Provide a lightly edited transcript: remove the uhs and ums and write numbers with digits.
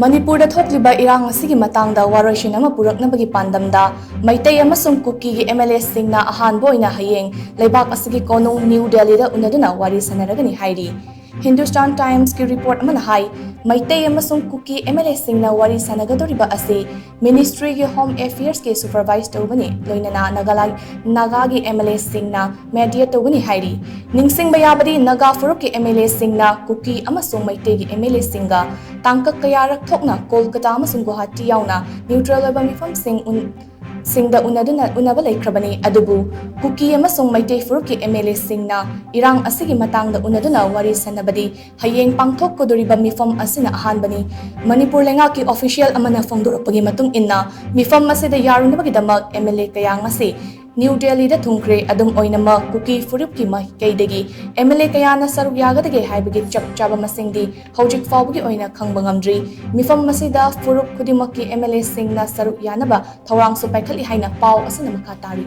ꯃꯅꯤꯄꯨꯔꯗ ꯊꯣꯛꯂꯤꯕ ꯏꯔꯥꯡ ꯑꯁꯤꯒꯤ ꯃꯇꯥꯡꯗ ꯋꯥꯔꯣꯏꯁꯤꯟ ꯑꯃ ꯄꯨꯔꯛꯅꯕꯒꯤ ꯄꯥꯟꯗꯝꯗ ꯃꯩꯇꯩ ꯑꯃꯁꯨꯡ ꯀꯨꯀꯤꯒꯤ MLAꯁꯤꯡꯅ ꯑꯍꯥꯟꯕ ꯑꯣꯏꯅ ꯍꯌꯦꯡ ꯂꯩꯕꯥꯛ ꯑꯁꯤꯒꯤ ꯀꯣꯅꯨꯡ ꯅ꯭ꯌꯨ ꯗꯦꯜꯂꯤꯗ ꯎꯅꯗꯨꯅ ꯋꯥꯔꯤ ꯁꯥꯟꯅꯔꯒꯅꯤ ꯍꯥꯏꯔꯤ꯫ ꯍꯤꯟꯗꯨꯁꯇꯥꯟ ꯇꯥꯏꯝꯁꯀꯤ ꯔꯤꯄꯣꯔꯠ ꯑꯃꯅ ꯍꯥꯏ ꯃꯩꯇꯩ ꯑꯃꯁꯨꯡ ꯀꯨꯀꯤ MLAꯁꯤꯡꯅ ꯋꯥꯔꯤ ꯁꯥꯟꯅꯒꯗꯧꯔꯤꯕ ꯑꯁꯤ ꯃꯤꯅꯤꯁꯇ꯭ꯔꯤꯒꯤ ꯍꯣꯝ ꯑꯦꯐꯤꯌꯔꯁꯀꯤ ꯁꯨꯄꯔꯚꯥꯏꯖ ꯇꯧꯕꯅꯤ, ꯂꯣꯏꯅꯅ ꯅꯥꯒꯥꯒꯤ MLAꯁꯤꯡꯅ ꯃꯦꯗꯤꯌꯦꯠ ꯇꯧꯒꯅꯤ ꯍꯥꯏꯔꯤ꯫ ꯅꯤꯡꯁꯤꯡꯕ ꯌꯥꯕꯗꯤ ꯅꯥꯒꯥ ꯐꯨꯔꯨꯞꯀꯤ MLAꯁꯤꯡꯅ ꯀꯨꯀꯤ ꯑꯃꯁꯨꯡ ꯃꯩꯇꯩꯒꯤ MLAꯁꯤꯡꯒ ꯇꯥꯡꯀꯛ ꯀꯌꯥꯔꯛ ꯊꯣꯛꯅ ꯀꯣꯜꯀꯇꯥ ꯑꯃꯁꯨꯡ ꯒꯨꯋꯥꯍꯥꯇꯤ ꯌꯥꯎꯅ ꯅ꯭ꯌꯨꯇ꯭ꯔꯦꯜ ꯑꯣꯏꯕ ꯃꯤꯐꯝꯁꯤꯡꯗ ꯎꯅꯕ ꯂꯩꯈ꯭ꯔꯕꯅꯤ꯫ ꯑꯗꯨꯕꯨ ꯀꯨꯀꯤ ꯑꯃꯁꯨꯡ ꯃꯩꯇꯩ ꯐꯨꯔꯨꯞꯀꯤ MLAꯁꯤꯡꯅ ꯏꯔꯥꯡ ꯑꯁꯤꯒꯤ ꯃꯇꯥꯡꯗ ꯎꯅꯗꯨꯅ ꯋꯥꯔꯤ ꯁꯥꯟꯅꯕꯗꯤ ꯍꯌꯦꯡ ꯄꯥꯡꯊꯣꯛꯀꯗꯧꯔꯤꯕ ꯃꯤꯐꯝ ꯑꯁꯤꯅ ꯑꯍꯥꯟꯕꯅꯤ꯫ ꯃꯅꯤꯄꯨꯔ ꯂꯩꯉꯥꯛꯀꯤ ꯑꯣꯐꯤꯁꯤꯌꯦꯜ ꯑꯃꯅ ꯐꯣꯡꯗꯣꯔꯛꯄꯒꯤ ꯃꯇꯨꯡ ꯏꯟꯅ ꯃꯤꯐꯝ ꯑꯁꯤꯗ ꯌꯥꯎꯅꯕꯒꯤꯗꯃꯛ MLA ꯀꯌꯥ ꯉꯁꯤ ꯅ꯭ꯌꯨ ꯗꯦꯜꯂꯤꯗ ꯊꯨꯡꯈ꯭ꯔꯦ꯫ ꯑꯗꯨꯝ ꯑꯣꯏꯅꯃꯛ ꯀꯨꯀꯤ ꯐꯨꯔꯨꯞꯀꯤ ꯃꯥꯏꯀꯩꯗꯒꯤ MLA ꯀꯌꯥꯅ ꯁꯔꯨꯛ ꯌꯥꯒꯗꯒꯦ ꯍꯥꯏꯕꯒꯤ ꯆꯞ ꯆꯥꯕ ꯃꯁꯤꯡꯗꯤ ꯍꯧꯖꯤꯛ ꯐꯥꯎꯕꯒꯤ ꯑꯣꯏꯅ ꯈꯪꯕ ꯉꯝꯗ꯭ꯔꯤ꯫ ꯃꯤꯐꯝ ꯑꯁꯤꯗ ꯐꯨꯔꯨꯞ ꯈꯨꯗꯤꯡꯃꯛꯀꯤ MLAꯁꯤꯡꯅ ꯁꯔꯨꯛ ꯌꯥꯅꯕ ꯊꯧꯔꯥꯡꯁꯨ ꯄꯥꯏꯈꯠꯂꯤ ꯍꯥꯏꯅ ꯄꯥꯎ ꯑꯁꯤꯅ ꯃꯈꯥ ꯇꯥꯔꯤ꯫